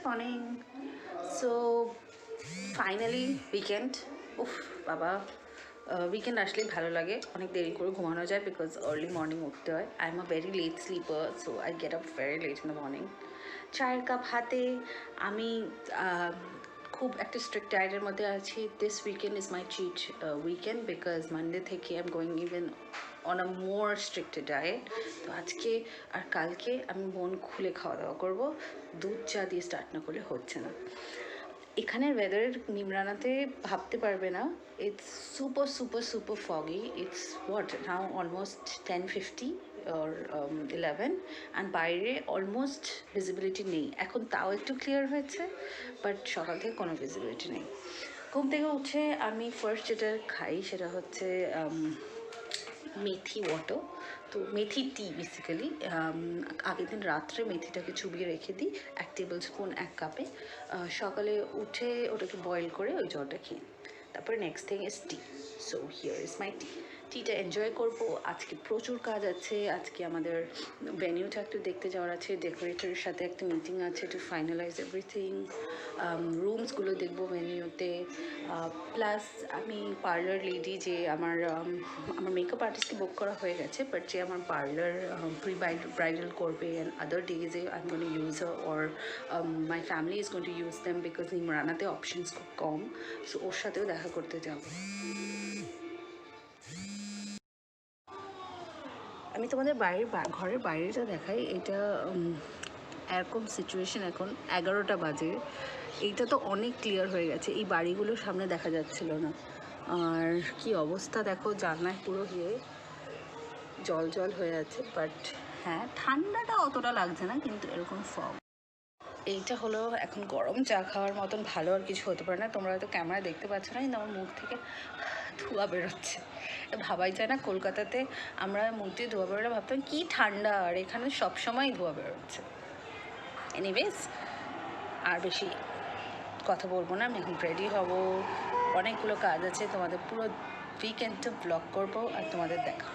morning. So finally weekend. উফ বাবা, weekend আসলেই ভালো লাগে, অনেক দেরি করে ঘুমানো যায় বিকজ আর্লি মর্নিং উঠতে হয়। I am a very late sleeper, so I get up very late in the morning. চায়ের কাপ হাতে আমি খুব একটা স্ট্রিক্ট ডায়েটের মধ্যে আছি। This weekend is my cheat weekend because Monday থেকে I am going even on a more strict diet. তো আজকে আর কালকে আমি মন খুলে খাওয়া দাওয়া করবো, দুধ চা দিয়ে স্টার্ট না করলে হচ্ছে না। এখানের ওয়েদারের নিমরানাতে ভাবতে পারবে না, it's super super super foggy. It's what now almost 10:50 or 11 and বাইরে অলমোস্ট ভিজিবিলিটি নেই। এখন তাও একটু ক্লিয়ার হয়েছে, বাট সকাল থেকে কোনো ভিজিবিলিটি নেই। ঘুম থেকে উঠে আমি ফার্স্ট যেটা খাই সেটা হচ্ছে মেথি ওয়াটার। তো মেথি টি বেসিক্যালি আগের দিন রাত্রে মেথিটাকে চুবিয়ে রেখে দিই 1 টেবিল স্পুন 1 কাপে। সকালে উঠে ওটাকে বয়েল করে ওই জলটা খেয়ে, তারপরে next thing is tea. So here is my tea. টিটা এনজয় করবো। আজকে প্রচুর কাজ আছে। আজকে আমাদের ভেনিউটা একটু দেখতে যাওয়ার আছে, ডেকোরেটরের সাথে একটা মিটিং আছে টু ফাইনালাইজ এভরিথিং। রুমসগুলো দেখবো ভেনিউতে। প্লাস আমি পার্লার লেডি যে আমার মেকআপ আর্টিস্টকে বুক করা হয়ে গেছে, বাট যে আমার পার্লার প্রি ব্রাইডাল করবে অ্যান্ড আদার ডেজে I am going to use or my family is going to use them because নিমরানাতে অপশনস খুব কম। সো ওর সাথেও দেখা করতে যাবো। আমি তোমাদের ঘরের বাইরেটা দেখাই। এটা এরকম সিচুয়েশন, এখন 11টা বাজে। এইটা তো অনেক ক্লিয়ার হয়ে গেছে, এই বাড়িগুলোর সামনে দেখা যাচ্ছিল না। আর কি অবস্থা দেখো, জানলায় পুরো গিয়ে জল জল হয়ে আছে। বাট হ্যাঁ, ঠান্ডাটা অতটা লাগছে না, কিন্তু এরকম ফগ। এইটা হলো এখন গরম চা খাওয়ার মতন ভালো আর কিছু হতে পারে না। তোমরা হয়তো ক্যামেরায় দেখতে পাচ্ছ না, কিন্তু আমার মুখ থেকে ধোঁয়া বেরোচ্ছে। ভাবাই যায় না, কলকাতাতে আমরা মুখ দিয়ে ধোঁয়া বেরোলে ভাবতাম কী ঠান্ডা, আর এখানে সবসময় ধোঁয়া বেরোচ্ছে। এনিওয়েজ, আর বেশি কথা বলবো না, আমি এখন রেডি হব। অনেকগুলো কাজ আছে, তোমাদের পুরো উইকেন্ডটা ব্লগ করবো আর তোমাদের দেখা।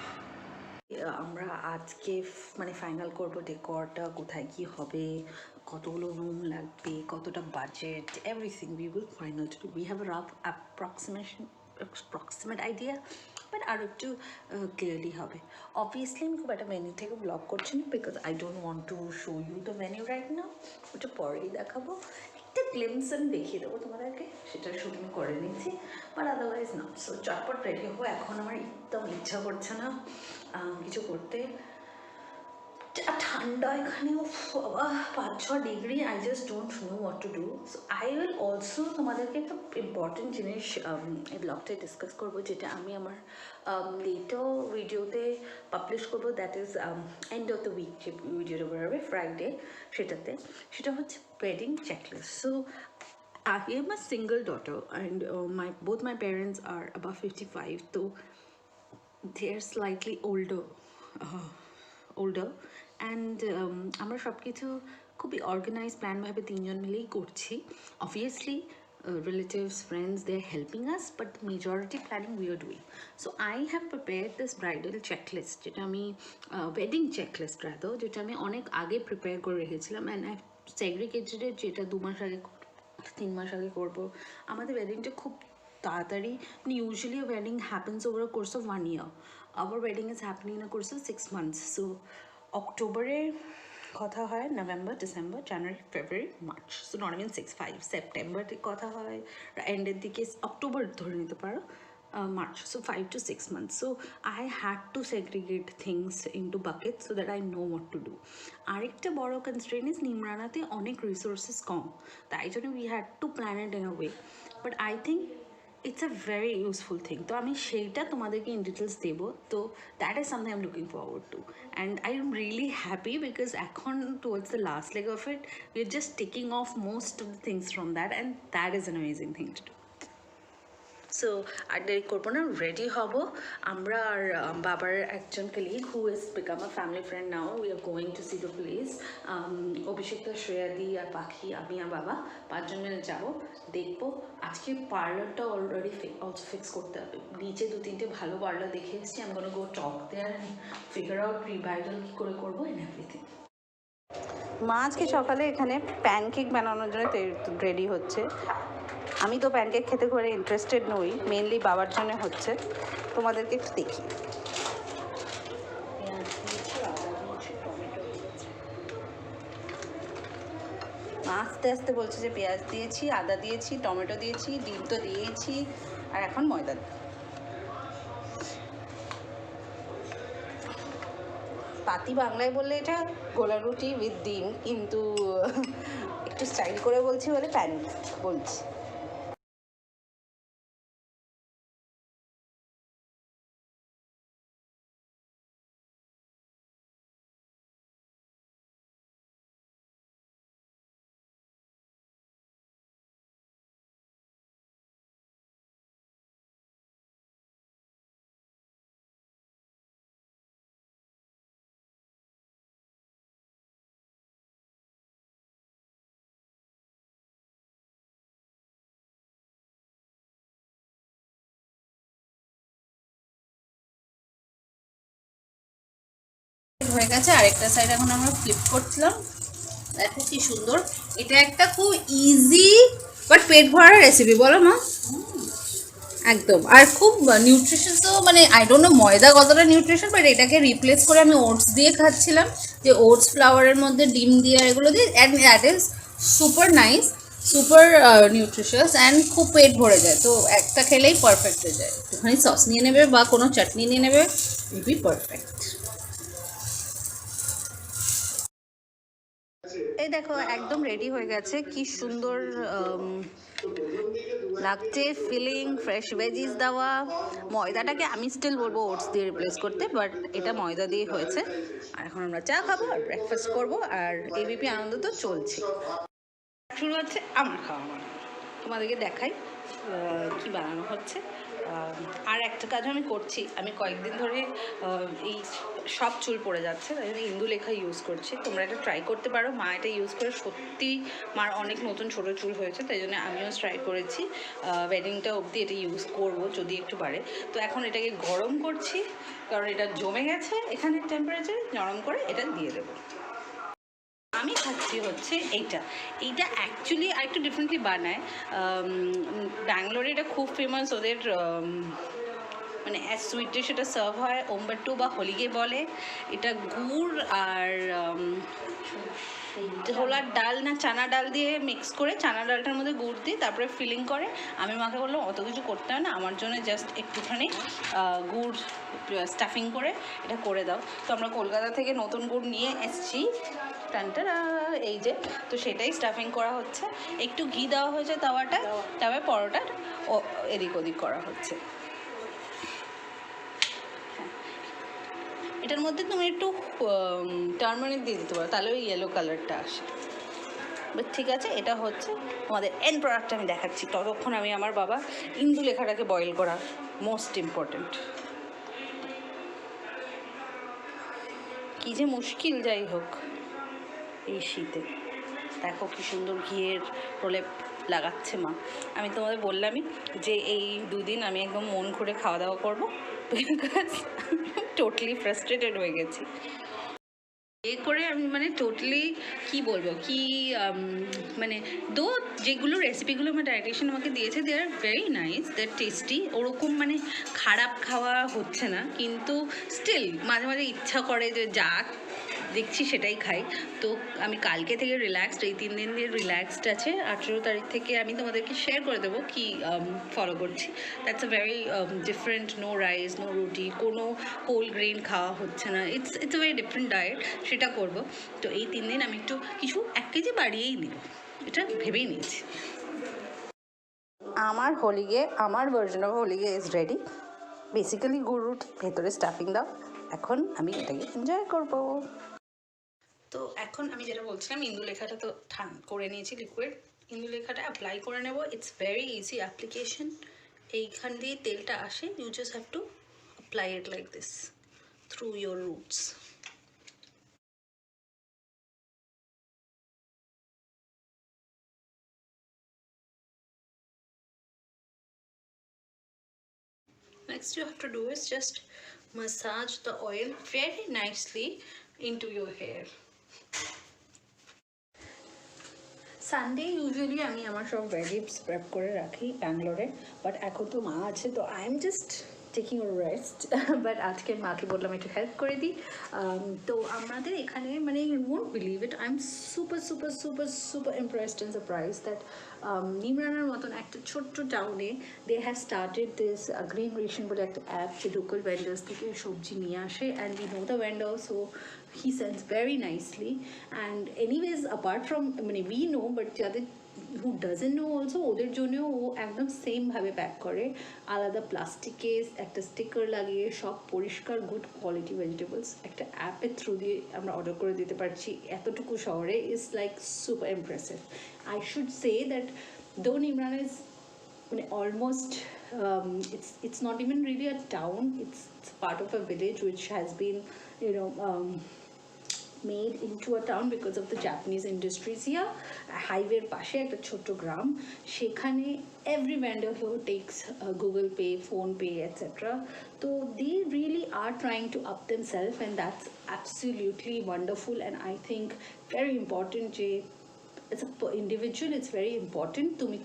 আমরা আজকে মানে ফাইনাল করবো ডেকরটা, কোথায় কি হবে, কতগুলো রুম লাগবে, কতটা budget, everything we will final too. We have a rough approximate idea, but আরও একটু ক্লিয়ারলি হবে। অবভিয়াসলি আমি খুব একটা মেনু থেকে ব্লগ করছি না, because I don't want to show you the menu right now. ওটা পরেই দেখাবো, একটা গ্লিমস আমি দেখিয়ে দেবো তোমাদেরকে, সেটা শুটিং করে নিচ্ছি, বাট আদারওয়াইজ না। সো চটপট রেডি হবো। এখন আমার একদম ইচ্ছা করছে না কিছু করতে। ঠান্ডা এখানে, বাবা 5-6 degree, I just don't know what to do. So I will also তোমাদেরকে একটা ইম্পর্টেন্ট জিনিস এই ব্লগটায় ডিসকাস করবো, যেটা আমি আমার লেটার ভিডিওতে পাবলিশ করবো। That is end of the week যে ভিডিওটা বেরোবে ফ্রাইডে, সেটা হচ্ছে wedding checklist. So I am a single daughter and both my parents are above 55, so they're slightly older and আমরা সব কিছু খুবই অর্গানাইজ প্ল্যানভাবে তিনজন মিলেই করছি। Obviously relatives, friends, they're helping us, but majority planning we are doing. So I have prepared this bridal checklist, যেটা আমি wedding checklist rather, যেটা আমি অনেক আগে প্রিপেয়ার করে রেখেছিলাম, and I've segregated it, যেটা 2 মাস আগে 3 মাস আগে করবো। আমাদের ওয়েডিংটা খুব তাড়াতাড়ি, মানে usually a wedding happens over a course of 1 year. Our wedding is happening in a course of 6 months. So অক্টোবরে কথা হয়, November, December, January, February, March. So not even 6-5 September কথা হয়, এন্ডের দিকে অক্টোবর ধরে নিতে পারো, March. So 5 to 6 months. So I had to segregate things into buckets so that I know what to do. আরেকটা বড় কনস্ট্রেন্ট ইজ নিমরানাতে অনেক resources কম, তাই জন্য we had to plan it in a way. But I think it's a very useful thing. তো আমি সেইটা তোমাদেরকে in details দেবো। তো that is something I am looking forward to, and I am really happy because এখন towards the last leg of it we are just taking off most of the things from that, and that is an amazing thing to do. So আর দেরি করবো না, ready হব। আমরা আর বাবার একজন colleague who is become a family friend now, we are going to see the place. অভিষেকটা, শ্রেয়াদি আর পাখি, আমি আর বাবা 5 জন মিলে যাবো, দেখবো। আজকে পার্লারটা অলরেডি অলসো ফিক্স করতে হবে। নিচে 2-3টে ভালো পার্লার দেখে এসেছি, আমি কোনো go talk there and figure out pre bridal কী করে করবো এন্ড এভরিথিং। মা আজকে সকালে এখানে প্যানকেক বানানোর জন্য রেডি হচ্ছে। আমি তো প্যানকেক খেতে করে ইন্টারেস্টেড নই, মেনলি বাবার জন্য হচ্ছে। তোমাদেরকে একটু দেখি। আস্তে আস্তে বলছে যে পেঁয়াজ দিয়েছি, আদা দিয়েছি, টমেটো দিয়েছি, ডিম তো দিয়েছি, আর এখন ময়দা। পাতি বাংলায় বললে এটা গোলা রুটি উইথ ডিম, কিন্তু একটু স্টাইল করে বলছি বলে প্যান বলছি। হয়ে গেছে, আরেকটা সাইড এখন আমরা ফ্লিপ করছিলাম। দেখো কি সুন্দর, এটা একটা খুব ইজি বাট পেট ভরার রেসিপি, বলো মা? একদম, আর খুব নিউট্রিশনসও, মানে আই ডোন্ট নো ময়দা কতটা নিউট্রিশন, বাট এটাকে রিপ্লেস করে আমি ওটস দিয়ে খাচ্ছিলাম, যে ওটস ফ্লাওয়ারের মধ্যে ডিম দিয়ে এগুলো দিয়ে, and that is super nice, super nutritious, and খুব পেট ভরে যায়। তো একটা খেলেই পারফেক্ট হয়ে যায়। একটুখানি সস নিয়ে নেবে বা কোনো চাটনি নিয়ে নেবে, উইল বি পারফেক্ট। এই দেখো একদম রেডি হয়ে গেছে, কি সুন্দর লাগছে, ফিলিং, ফ্রেশ ভেজিস দেওয়া। ময়দাটাকে আমি স্টিল বলবো ওটস দিয়ে রিপ্লেস করতে, বাট এটা ময়দা দিয়ে হয়েছে। আর এখন আমরা চা খাবো আর ব্রেকফাস্ট করবো, আর এবিপি আনন্দ তো চলছে। শুরু হচ্ছে আমার খাওয়া বানানো, তোমাদেরকে দেখাই কি বানানো হচ্ছে। আর একটা কাজ আমি করছি, আমি কয়েকদিন ধরে এই সব চুল পড়ে যাচ্ছে, তাই জন্য ইন্দুলেখা ইউজ করছি। তোমরা এটা ট্রাই করতে পারো, মা এটা ইউজ করে সত্যি মার অনেক নতুন ছোটো চুল হয়েছে, তাই জন্য আমিও ট্রাই করেছি। ওয়েডিংটা অবধি এটা ইউজ করব যদি একটু পারে। তো এখন এটাকে গরম করছি, কারণ এটা জমে গেছে এখানে টেম্পারেচারে, নরম করে এটা দিয়ে দেবো। আমি খাচ্ছি হচ্ছে এইটা অ্যাকচুয়ালি আরেকটু ডিফারেন্টলি বানায়। ব্যাঙ্গালোরে এটা খুব ফেমাস, ওদের মানে অ্যাজ সুইট ডিশ এটা সার্ভ হয়, ওম্বাট্টু বা হোলিগে বলে। এটা গুড় আর ছোলার ডাল না চানা ডাল দিয়ে মিক্স করে, চানা ডালটার মধ্যে গুড় দিয়ে তারপরে ফিলিং করে। আমি মাকে বললাম অত কিছু করতে হয় না, আমার জন্য জাস্ট একটুখানি গুড় স্টাফিং করে এটা করে দাও। তো আমরা কলকাতা থেকে নতুন গুড় নিয়ে এসেছি, টানটারা এই যে, তো সেটাই স্টাফিং করা হচ্ছে। একটু ঘি দেওয়া হয়েছে তাওয়াটা, তারপরে পরোটার এদিক ওদিক করা হচ্ছে। এটার মধ্যে তুমি একটু টারমারিক দিয়ে দিতে পারো, তাহলে ওই ইয়েলো কালারটা আসে। বাট ঠিক আছে, এটা হচ্ছে আমাদের এন্ড প্রোডাক্ট আমি দেখাচ্ছি। ততক্ষণ আমি আমার বাবা ইন্দুলেখাটাকে বয়েল করা মোস্ট ইম্পর্ট্যান্ট। কী যে মুশকিল, যাই হোক এই শীতে। দেখো কি সুন্দর ঘিয়ের প্রলেপ লাগাচ্ছে মা। আমি তোমাদের বললামই যে এই দুদিন আমি একদম মন খুলে খাওয়া দাওয়া করবো, বিকজ টোটালি ফ্রাস্ট্রেটেড হয়ে গেছি। এ করে আমি মানে টোটালি কি বলবো, কি মানে দো যেগুলো রেসিপিগুলো আমার ডায়েটিশিয়ান আমাকে দিয়েছে, they are very nice, they are tasty, ওরকম মানে খারাপ খাওয়া হচ্ছে না, কিন্তু স্টিল মাঝে মাঝে ইচ্ছা করে যে যা দেখছি সেটাই খাই। তো আমি কালকে থেকে রিল্যাক্সড, এই 3 দিন দিয়ে রিল্যাক্সড আছে। 18 তারিখ থেকে আমি তোমাদেরকে শেয়ার করে দেবো কি ফলো করছি। That's a very different, no rice, no roti, কোনো হোল গ্রেন খাওয়া হচ্ছে না, it's a very different diet, সেটা করব। তো এই 3 দিন আমি একটু কিছু 1 কেজি বাড়িয়েই নিব, এটা ভেবেই নিয়েছি। আমার হোলিগে, আমার version of holige is ready. Basically গুড় রুটি, ভেতরে স্টাফিং দাও। এখন আমি এটাকে এনজয় করব। তো এখন আমি যেটা বলছিলাম, ইন্দুলেখাটা তো করে নিয়েছি লিকুইড, ইন্দুলেখাটা অ্যাপ্লাই করে নেব। It's very easy application. এইখান দিয়ে তেলটা আসে, you just have to apply it like this through your roots. Next you have to do is just massage the oil very nicely into your hair. Sunday usually আমি আমার সব veggies prep করে রাখি ব্যাঙ্গালোরে, বাট এখন তো মা আছে তো I am just taking a rest. But আজকে মাকে বললাম একটু হেল্প করে দিই। তো আমাদের এখানে মানে you won't believe it, I am super super super super impressed and surprise that নিমরানার মতন একটা ছোট্ট টাউনে they have started this green ration বলে একটা অ্যাপ, যে লোকাল ভেন্ডার্স থেকে সবজি নিয়ে আসে, and we know the vendor, so he sends very nicely. And anyways, apart from মানে we know, but যাদের who doesn't know also, ওদের জন্যও ও একদম সেম ভাবে প্যাক করে, আলাদা প্লাস্টিকে একটা স্টিকার লাগিয়ে সব পরিষ্কার গুড কোয়ালিটি ভেজিটেবলস একটা অ্যাপের থ্রু দিয়ে আমরা অর্ডার করে দিতে পারছি এতটুকু শহরে, is like super impressive. I should say that দো নিমরান ইজ মানে almost it's not even really a town, it's part of a village which has been, you know, made into a town because of the Japanese industries here. Highway পাশে একটা ছোট্ট গ্রাম, সেখানে every vendor here takes Google Pay, Phone Pay, etc. So they really are trying to up themselves, and that's absolutely wonderful, and I think very important যে as a individual it's very important তুমি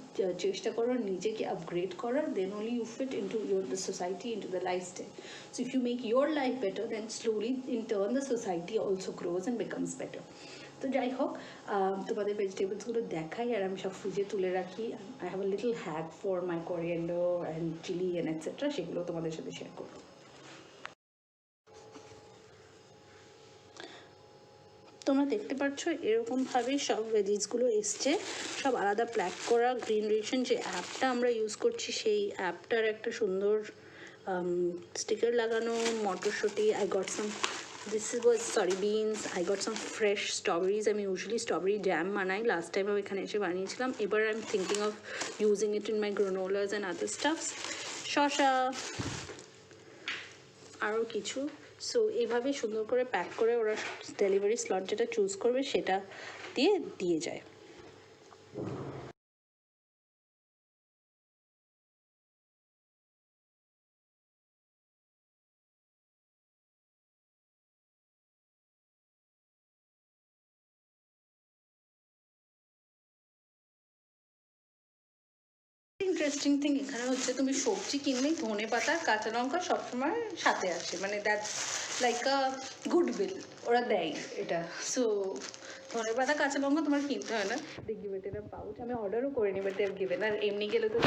চেষ্টা করো নিজেকে upgrade করার, then only you fit into the society, into the lifestyle. So if you make your life better, then slowly in turn the society also grows and becomes better. তো যাই হোক, তোমাদের ভেজিটেবলসগুলো দেখাই আর আমি সব ফ্রিজে তুলে রাখি। I have a little hack for my coriander and chilli and etcetera, সেগুলো তোমাদের সাথে শেয়ার করবো। তোমরা দেখতে পাচ্ছ এরকমভাবেই সব ভেজিসগুলো এসছে, সব আলাদা প্যাক করা। গ্রিন রেশন যে অ্যাপটা আমরা ইউজ করছি সেই অ্যাপটার একটা সুন্দর স্টিকার লাগানো। মটরশুঁটি, I got some, this was sorry beans, I got some fresh strawberries. আমি ইউজুয়ালি স্ট্রবেরি জ্যাম বানাই, লাস্ট টাইম আমি এখানে এসে বানিয়েছিলাম, এবার I am thinking of using it in my granolas and other stuffs. শসা, আরও কিছু। সো এইভাবে সুন্দর করে প্যাক করে ওরা ডেলিভারি স্লট যেটা চুজ করবে সেটা দিয়ে যায়। ইন্টারেস্টিং থিং এখানে হচ্ছে তুমি সবজি কিনলেই ধনে পাতা কাঁচা লঙ্কা সবসময় সাথে আসে, মানে দ্যাটস লাইক আ গুড বিল, ওরা দেয় এটা। সো ধনে পাতা কাঁচা লঙ্কা তোমার কিনতে হয় না, they give it in a pouch. আমি অর্ডারও করিনি, বাট দে হ্যাভ গিভেন। আর এমনি গেলে তো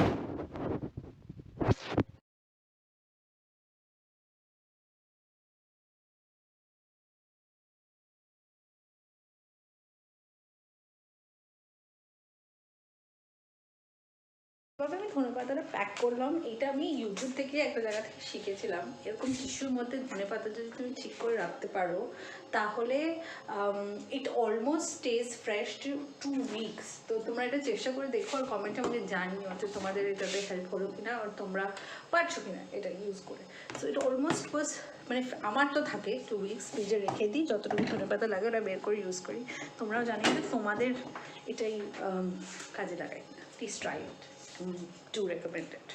তবে আমি ধনে পাতাটা প্যাক করলাম, এটা আমি ইউটিউব থেকে একটা জায়গা থেকে শিখেছিলাম। এরকম টিস্যুর মধ্যে ধনে পাতা যদি তুমি ঠিক করে রাখতে পারো তাহলে it almost stays fresh two weeks. তো তোমরা এটা চেষ্টা করে দেখো আর কমেন্টে আমাকে জানিও যে তোমাদের এটাতে হেল্প হলো কিনা আর তোমরা পারছো কিনা এটা ইউজ করে। সো এটা অলমোস্ট ওয়াজ, মানে আমার তো থাকে 2 উইকস, ফ্রিজে রেখে দিই, যতটুকু ধনে পাতা লাগে ওটা বের করে ইউজ করি। তোমরাও জানিও যে তোমাদের এটাই কাজে লাগাই কিনা। Please try it, do recommend it.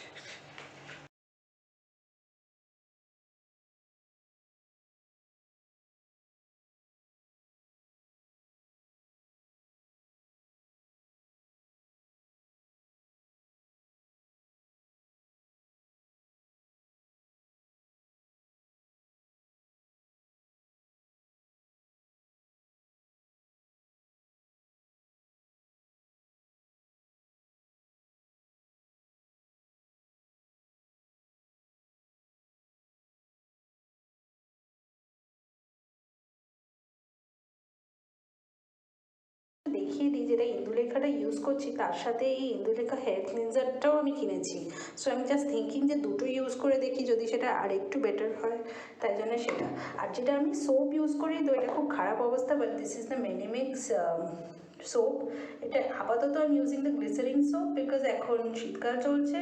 দেখিয়ে দিই, যেটা ইন্দুলেখাটা ইউজ করছি তার সাথে এই ইন্দুলেখা হেয়ার ক্লিনজারটাও আমি কিনেছি। সো আমি জাস্ট থিঙ্কিং যে দুটো ইউজ করে দেখি, যদি সেটা আর একটু বেটার হয়, তাই জন্য সেটা। আর যেটা আমি সোপ ইউজ করি, তো এটা খুব খারাপ অবস্থা, বাট দিস ইজ দ্য মেনিমিক্স সোপ। এটা আপাতত আমি using the glycerin soap because এখন শীতকাল চলছে,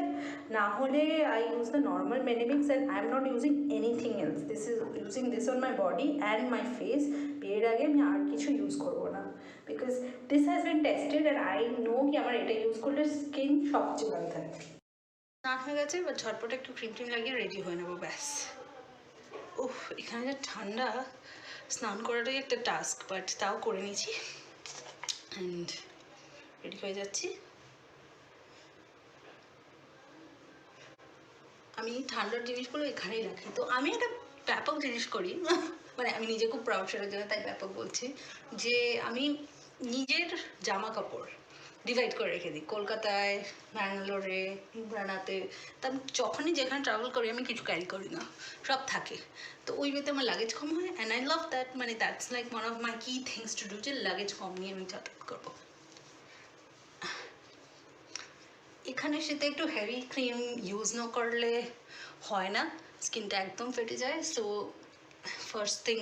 না হলে আই ইউজ দ্য নর্মাল মেনিমিক্স and I am not using anything else. This is using this on my body and my face. বিয়ের আগে আমি আর কিছু ইউজ করবো না, because this has been tested and I know কি আমার এটা ইউজ করলে স্কিন সবচেয়ে ভালো থাকে। স্নান হয়ে গেছে, এবার ঝটপট একটু ক্রিম ট্রিম লাগিয়ে রেডি হয়ে নেবো, ব্যাস। ওহ, এখানে যে ঠান্ডা, স্নান করাটাই একটা টাস্ক, বাট তাও করে নিয়েছি। অ্যান্ড রেডি হয়ে যাচ্ছি। আমি ঠান্ডার জিনিসগুলো এখানেই রাখি। তো আমি একটা ব্যাপক জিনিস করি মানে আমি নিজে খুব প্রাউড সেটার জন্য, তাই ব্যাপক বলছি, যে আমি নিজের জামা কাপড় ডিভাইড করে রেখে দিই। কলকাতায়, ব্যাঙ্গালোরে, ইমরানাতে, তা আমি যখনই যেখানে ট্রাভেল করি আমি কিছু ক্যারি করি না, সব থাকে। তো ওই ওয়েতে আমার লাগেজ কম হয়, অ্যান্ড আই লাভ দ্যাট। মানে that's like one of my কি থিংস টু ডু, যে লাগেজ কম নিয়ে আমি যাতায়াত করবো। এখানে সেটা একটু হেভি ক্রিম ইউজ না করলে হয় না, স্কিনটা একদম ফেটে যায়। So first thing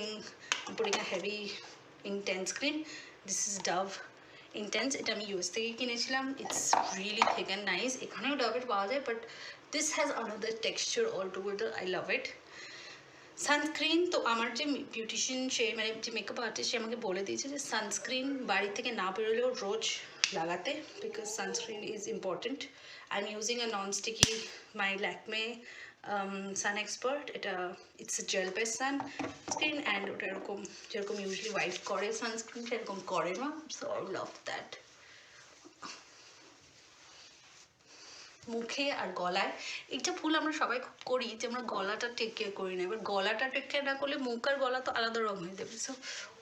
putting a heavy intense cream. This is Dove intense. এটা আমি ইউএস থেকে কিনেছিলাম। It's really thick and nice. এখানেও ডাভের পাওয়া যায়, but this has another texture all together. I love it. Sunscreen তো আমার যে বিউটিশিয়ান, সে মানে যে মেকআপ আর্টিস্ট, সে আমাকে বলে দিয়েছে যে সানস্ক্রিন বাড়ি থেকে না বেরোলেও রোজ লাগাতে, because sunscreen is important. I am using a non sticky my Lakme sun expert. এটা it's gel base sunscreen, and ওটা এরকম যেরকম ইউজুয়ালি ওয়াইট করে সানস্ক্রিন সেরকম করে না। So I love that. মুখে আর গলায় একটা ভুল আমরা সবাই খুব করি, যে আমরা গলাটা টেক কেয়ার করি না। এবার গলাটা টেক কেয়ার না করলে মুখ আর গলা তো আলাদা রঙ হয়ে যাবে। So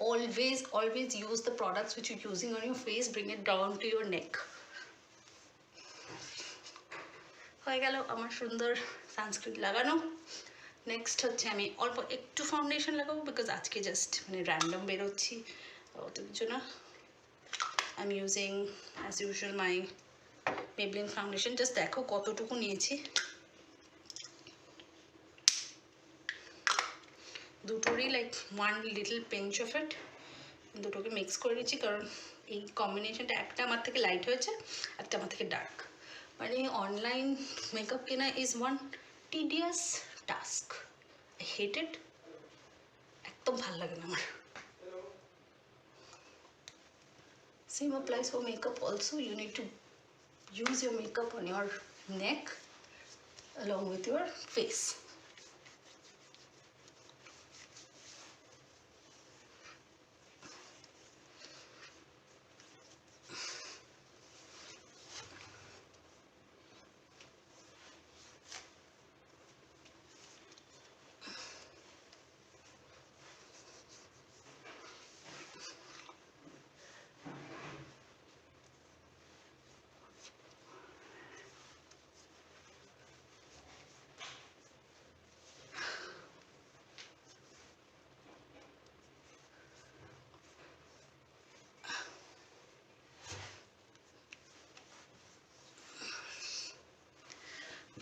always always use the products which you using on your face, bring it down to your neck. হয়ে গেল আমার সুন্দর সানস্ক্রিন লাগানো। নেক্সট হচ্ছে আমি অল্প একটু ফাউন্ডেশন লাগাবো, বিকজ আজকে জাস্ট মানে র্যান্ডম বেরোচ্ছি, অত কিছু না। I am using as usual my Maybelline foundation. Just দেখো কতটুকু নিয়েছি, দুটোরই like one little pinch of it. দুটোকে মিক্স করে নিচ্ছি, কারণ এই কম্বিনেশনটা একটা আমার থেকে লাইট হয়েছে, একটা আমার থেকে ডার্ক। মানে অনলাইন মেকআপ কেনা is one tedious task. I hate it. একদম ভাল লাগে না আমার। Same applies for makeup also. You need to use your makeup on your neck along with your face.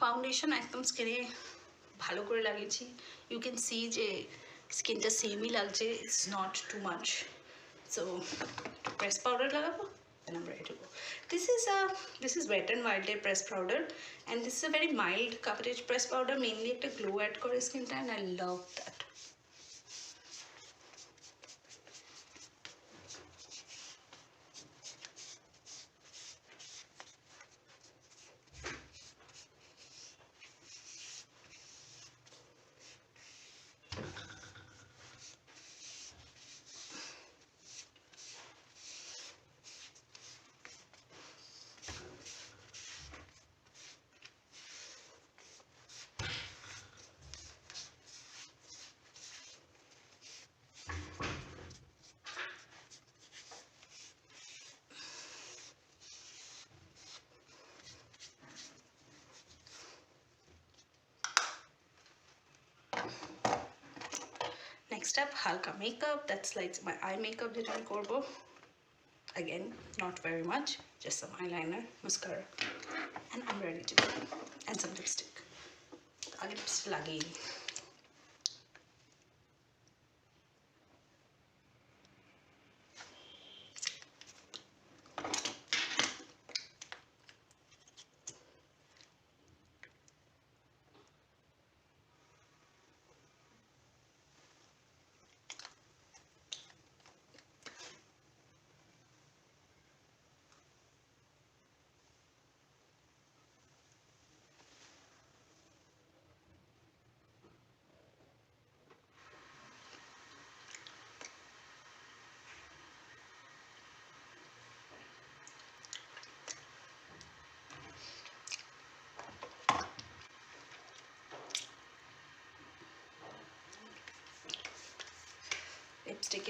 Foundation একদম স্কিনে ভালো করে লাগিয়েছি। ইউ ক্যান সি যে স্কিনটা সেমই লাগছে, it's not too much. So press powder লাগাবো, then I'm ready to go. This is Wet n Wild Day press powder, and this is a very mild coverage press powder. Mainly একটা glow add করে স্কিনটা, and I love that. Next up, halka makeup. That's like my eye makeup that I করবো. Again, not very much, just some eyeliner, mascara, and I'm ready to go. And some lipstick. আগে lipstick লাগিয়ে নিই।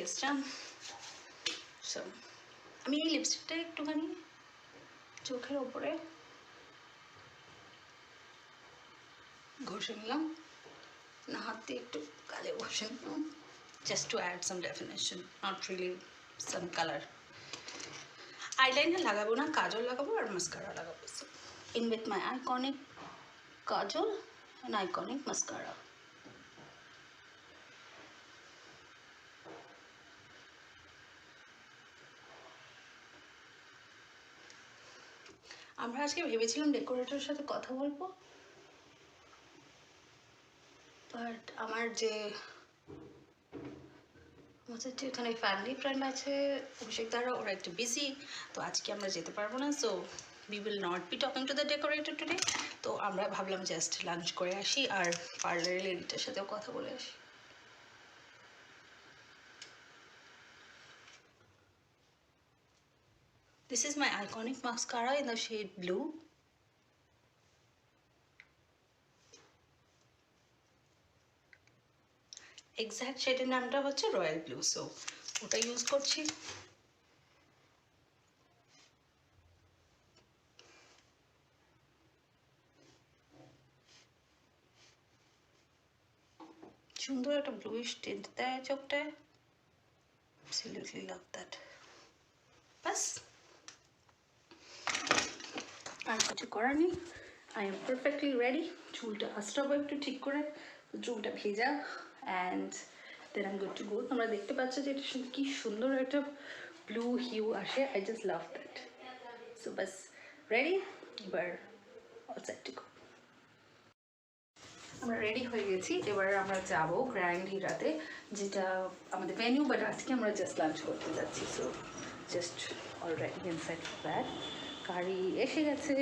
এসছিলাম। So আমি এই লিপস্টিকটা একটুখানি চোখের ওপরে ঘষে নিলাম, না হাত দিয়ে একটু গালে ঘষে নিলাম, just to add some definition, not really some color. Eyeliner লাগাবো না, কাজল লাগাবো আর মাস্কারা লাগাবো। So in with my iconic kajal and iconic mascara. আমরা আজকে ভেবেছিলাম ডেকোরেটরের সাথে কথা বলবো, বাট আমার যে এখানে ফ্যামিলি ফ্রেন্ড আছে অভিষেক দ্বারা, ওরা একটু বিজি, তো আজকে আমরা যেতে পারবো না। So we will not be talking to the decorator today. তো আমরা ভাবলাম জাস্ট লাঞ্চ করে আসি আর পার্লারের লেডিটার সাথেও কথা বলে আসি। This is my iconic mascara in the shade blue. Exact শেডের নামটা হচ্ছে রয়্যাল ব্লু, সো ওটা ইউজ করছি। সুন্দর একটা ব্লুইশ টিন্ট দেয় চোখটায়, absolutely love that. বাস, আর কিছু করার নেই, আই এম পারফেক্টলি রেডি। চুলটা আস্টাবো একটু ঠিক করে, চুলটা ভেজা, and then I good to go. তোমরা দেখতে পাচ্ছ যে এটা কি সুন্দর একটা ব্লু হিউ আসে, I just love that. So বাস রেডি, এবার অল সেট টু গো। আমরা রেডি হয়ে গেছি, এবার আমরা যাব গ্র্যান্ড হিরাতে, যেটা আমাদের ভেনিউ, বাট আজকে আমরা জাস্ট লাঞ্চ করতে যাচ্ছি। So just already inside that. গাড়ি এসে গেছে,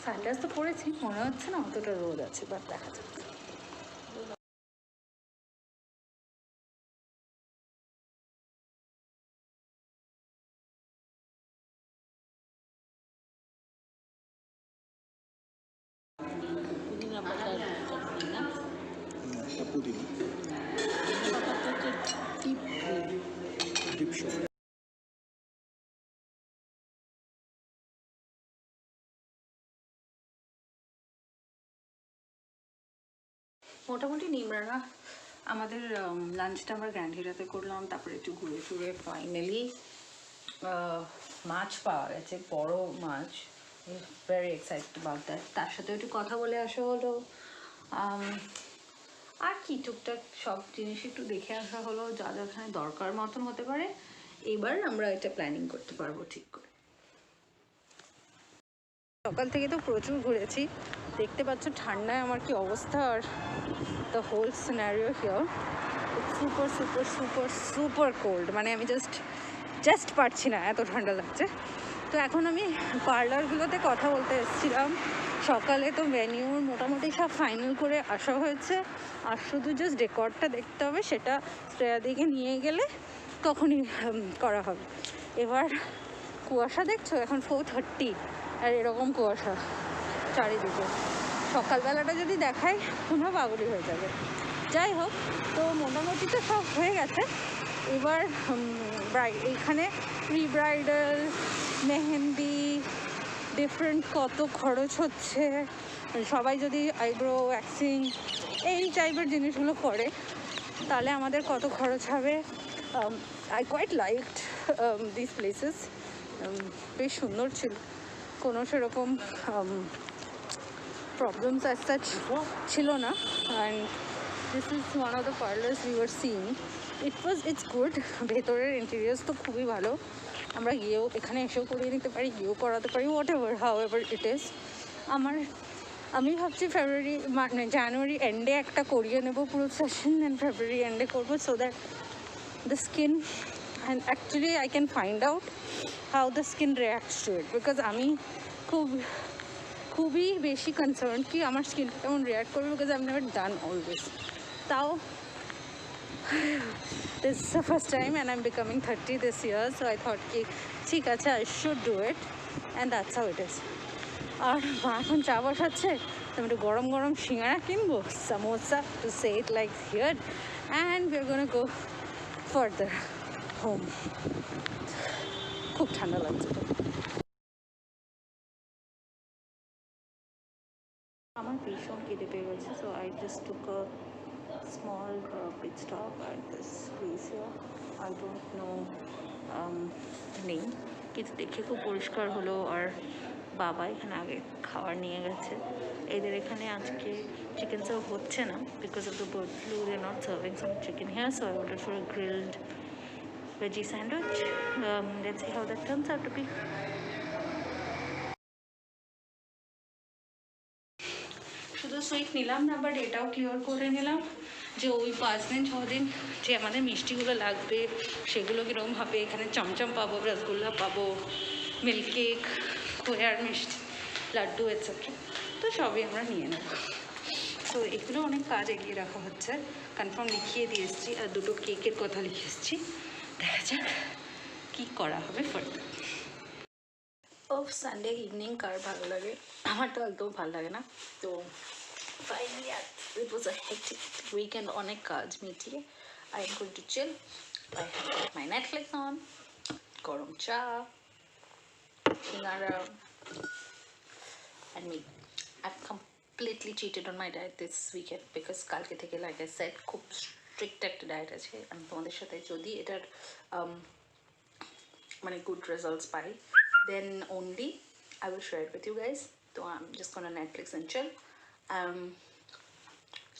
সানগ্লাস তো পরেছি, মনে হচ্ছে না অতটা রোদ আছে, বাট দেখা যাক। মোটামুটি নিমরানা আমাদের লাঞ্চটা আমরা গ্র্যান্ড হিরাতে করলাম, তারপরে একটু ঘুরে টুরে ফাইনালি মাছ পাওয়া গেছে, বড় মাছ, ভেরি এক্সাইটেড অ্যাবাউট দ্যাট। তার সাথে একটু কথা বলে আসা হলো, আর কি টুকটাক সব জিনিস একটু দেখে আসা হলো, যা যা এখানে দরকার মতন হতে পারে। এবার আমরা এটা প্ল্যানিং করতে পারবো ঠিক করে। সকাল থেকে তো প্রচুর ঘুরেছি, দেখতে পাচ্ছ ঠান্ডায় আমার কি অবস্থা, আর the whole scenario here super super super super cold, মানে আমি জাস্ট পারছি না, এত ঠান্ডা লাগছে। তো এখন আমি পার্লারগুলোতে কথা বলতে এসেছিলাম। সকালে তো ভেনিউর মোটামুটি সব ফাইনাল করে আসা হয়েছে, আর শুধু জাস্ট ডেকরটা দেখতে হবে, সেটা শ্রেয়া দিকে নিয়ে গেলে তখনই করা হবে। এবার কুয়াশা দেখছো, এখন 4:30 আর এরকম কুয়াশা চারিদিকে। সকালবেলাটা যদি দেখাই তোমরা পাগলই হয়ে যাবে। যাই হোক, তো মোটামুটি তো সব হয়ে গেছে। এবার এইখানে প্রি ব্রাইডাল, মেহেন্দি, ডিফারেন্ট কত খরচ হচ্ছে। সবাই যদি আইব্রো ওয়্যাক্সিং এই টাইপের জিনিসগুলো করে তাহলে আমাদের কত খরচ হবে। I quite liked this places, বেশ সুন্দর ছিল, কোনো সেরকম প্রবলেমস অ্যাজ সাচ ছিল না। And this is one of the parlours we were seeing. It's good, ভেতরের ইন্টেরিয়ার্স তো খুবই ভালো। আমরা গিয়েও এখানে এসেও করিয়ে নিতে পারি, গিয়েও করাতে পারি, what ever how ever it is. আমি ভাবছি ফেব্রুয়ারি মানে জানুয়ারি এন্ডে একটা করিয়ে নেবো পুরো সেশন, অ্যান্ড ফেব্রুয়ারি এন্ডে করবো, so that the skin and actually I can find out how the skin reacts to it, because আমি খুবই বেশি কনসার্ন কি আমার স্কিনটা কেমন রিয়াক্ট করবে, because I have never done always. তাও this is the first time and I'm becoming 30 this year, so I thought ki ঠিক আছে, I should do it, and that's how it is. আর মা এখন চা বসাচ্ছে, তো আমি একটু গরম গরম সিঙ্গারা কিনবো, samosa to say it like here, and we're gonna go further home. খুব ঠান্ডা লাগছে তো। আমার ভীষণ কেটে পেয়ে গেছে, so I just took a small pit stop at this place here. I don't know name, কিন্তু দেখে খুব পরিষ্কার হলো। আর বাবা এখানে আগে খাবার নিয়ে গেছে। এদের এখানে আজকে চিকেন সার্ভ হচ্ছে না because of the bird flu, they are not serving some chicken here, so I order for a grilled veggie sandwich. Let's see how that turns out to be. শুধু সুইট নিলাম না, but এটাও clear করে নিলাম যে ওই 5 দিন 6 দিন যে আমাদের মিষ্টিগুলো লাগবে সেগুলো কীরকম হবে। এখানে চমচম পাবো, রসগোল্লা পাবো, মিল্ক কেক, খোয়ার মিষ্টি, লাড্ডু এটসেট্রা, তো সবই আমরা নিয়ে নেব। তো এগুলো অনেক কাজ এগিয়ে রাখা হচ্ছে, কনফার্ম লিখিয়ে দিয়ে এসেছি, আর দুটো কেকের কথা লিখে এসেছি। দেখা যাক কী করা হবে ফার্দার। ও সানডে ইভিনিং কার ভালো লাগে, আমার তো একদম ভালো লাগে না। তো finally it was a hectic weekend, অনেক কাজ মিটিয়ে I am going to chill. I have my Netflix on, গরম চা, সিঙ্গারা, and me. I've completely cheated on my diet this weekend because কালকে থেকে like I said খুব স্ট্রিক্ট একটা diet আছে। আমি তোমাদের সাথে যদি এটার মানে good results pi then only I will share it with you guys. So I'm just gonna Netflix and chill.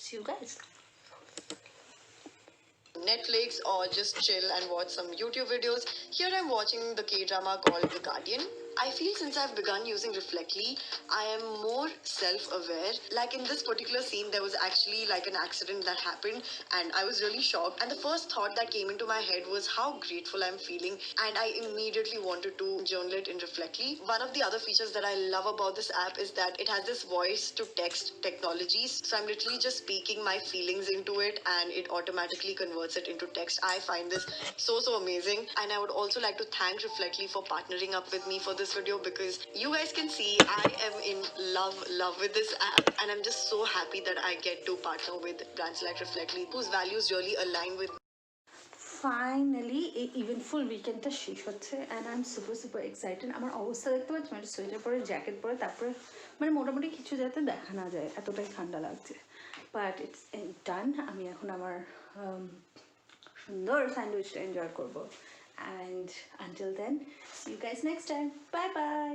See you guys. Netflix or just chill and watch some YouTube videos. Here I'm watching the K-drama called The Guardian. I feel since I've begun using Reflectly, I am more self-aware. Like in this particular scene, there was actually like an accident that happened and I was really shocked. And the first thought that came into my head was how grateful I'm feeling, and I immediately wanted to journal it in Reflectly. One of the other features that I love about this app is that it has this voice to text technology. So I'm literally just speaking my feelings into it and it automatically converts it into text. I find this so amazing, and I would also like to thank Reflectly for partnering up with me for this video, because you guys can see I am in love with this app, and I'm just so happy that I get to partner with brands like Reflectly whose values really align with finally এই eventful উইকেন্ডটা শেষ হচ্ছে and I am super excited. আমার অবস্থা দেখতে পাচ্ছি, মানে sweater পরে, jacket পরে, তারপরে মানে মোটামুটি কিছু যাতে দেখা না যায়, এতটাই ঠান্ডা লাগছে। But it's done. আমি এখন আমার সুন্দর স্যান্ডউইচটা এনজয় করবো। And until then, see you guys next time, bye by.